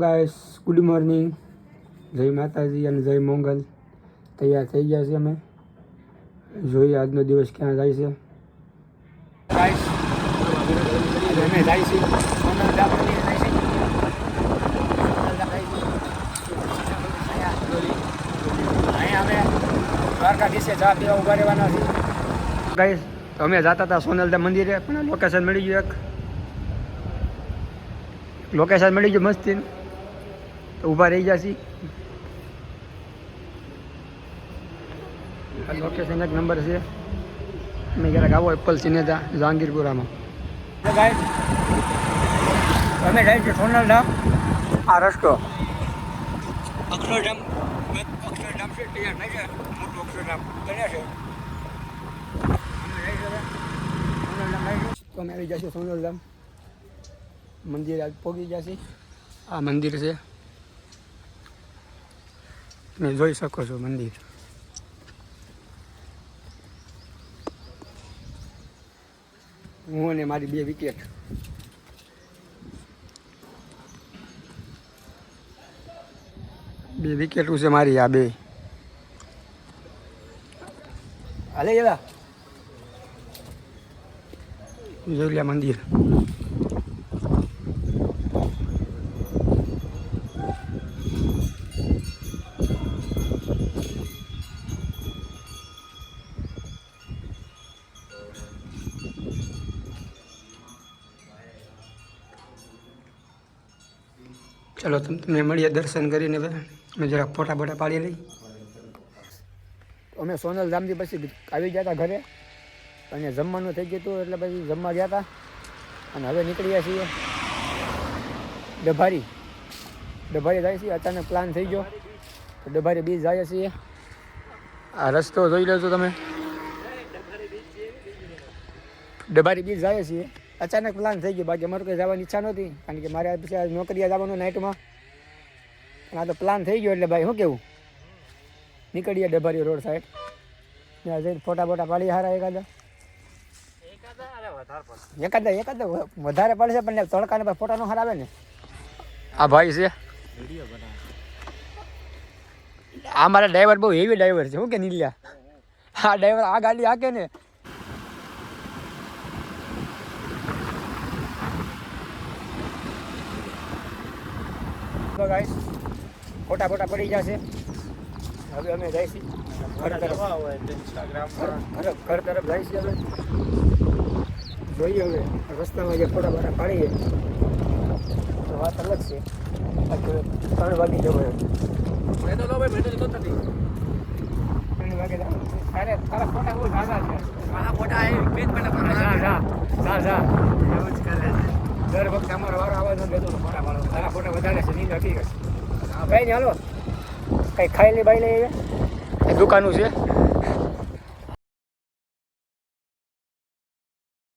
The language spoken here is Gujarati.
ગાઈસ ગુડ મોર્નિંગ, જય માતાજી અને જય મંગલ. તૈયાર થઈ ગયા છે અમે, જોઈએ આજનો દિવસ ક્યાં જાય છે. ગાઈસ અમે જાય છે અહીંયા અમે દ્વારકાધીશે ચા પીવા ઉભા રહેવાના છીએ. ગાઈસ તો અમે જતા હતા સોનલદા મંદિરે, પણ લોકેશન મળી ગયું, એક લોકેશન મળી ગયું મસ્તી, તો ઊભા રહી ગયા છીએ. આ લોકેશન એક નંબર છે. અમે ક્યારેક આવો એપલ સિનેજા જહાંગીરપુરામાં. અમે જાય છે સોનલધામ. આ રસ્તો અક્ષરધામ છે, તૈયાર થાય છે, મોટું અક્ષરધામ બન્યા છે. તો અમે આવી જઈશું સોનલધામ મંદિર. આજ પહોંચી ગયા છીએ. આ મંદિર છે, તમે જોઈ શકો છો મંદિર. હું અને મારી 2 વિકેટ. બે વિકેટું છે મારી, આ 2 હાલે એલા જોઈ લે મંદિર. ચલો તમને મળીએ દર્શન કરીને. અમે જરાક ફોટા બોટા પાડી લઈ. અમે સોનલધામથી પછી આવી ગયા હતા ઘરે, અને જમવાનું થઈ ગયું હતું, એટલે પછી જમવા ગયા હતા. અને હવે નીકળ્યા છીએ ડભારી જાય છીએ. અચાનક પ્લાન થઈ ગયો તો ડભારી બીચ જાય છીએ. આ રસ્તો જોઈ લો છો તમે, ડભારી બીચ જાય છીએ. અચાનક પ્લાન થઈ ગયો, બાકી અમારું કંઈ જવાની ઈચ્છા નહોતી, કારણ કે મારે પછી નોકરીએ જવાનું નાઇટમાં. પણ આ તો પ્લાન થઈ ગયો એટલે ભાઈ શું કેવું, નીકળીએ ડભારી રોડ સાઈડ. ત્યાં જઈને ફોટા બોટા પાડી હારા એકાદા વધારે પડશે, પણ તડકાને પર ફોટા નો હાર આવે ને. આ ભાઈ છે, આ મારા ડ્રાઈવર બહુ હેવી ડ્રાઈવર છે. શું કે નીલિયા, આ ડ્રાઈવર આ ગાડી હાકે ને. ગાઈસ ફોટા બોટા પડી જશે. હવે અમે જઈશું ઘર તરફ જઈશું. હવે જોઈએ હવે રસ્તામાં જે ફોટા બોટા પાડીએ તો વાત અલગ છે. 3 વાગી જવાય. 3 વાગે તારા ફોટા બહુ સારા છે. ફોટા દર વખતે અમારો વારો આવા ન દેતો ફોટા પાડો. તારા ફોટા વધારે છે. નીંદ હકીકત કઈ નહીં. હાલો કઈ ખાઈ લે બાઈ લે. એ દુકાનું છે.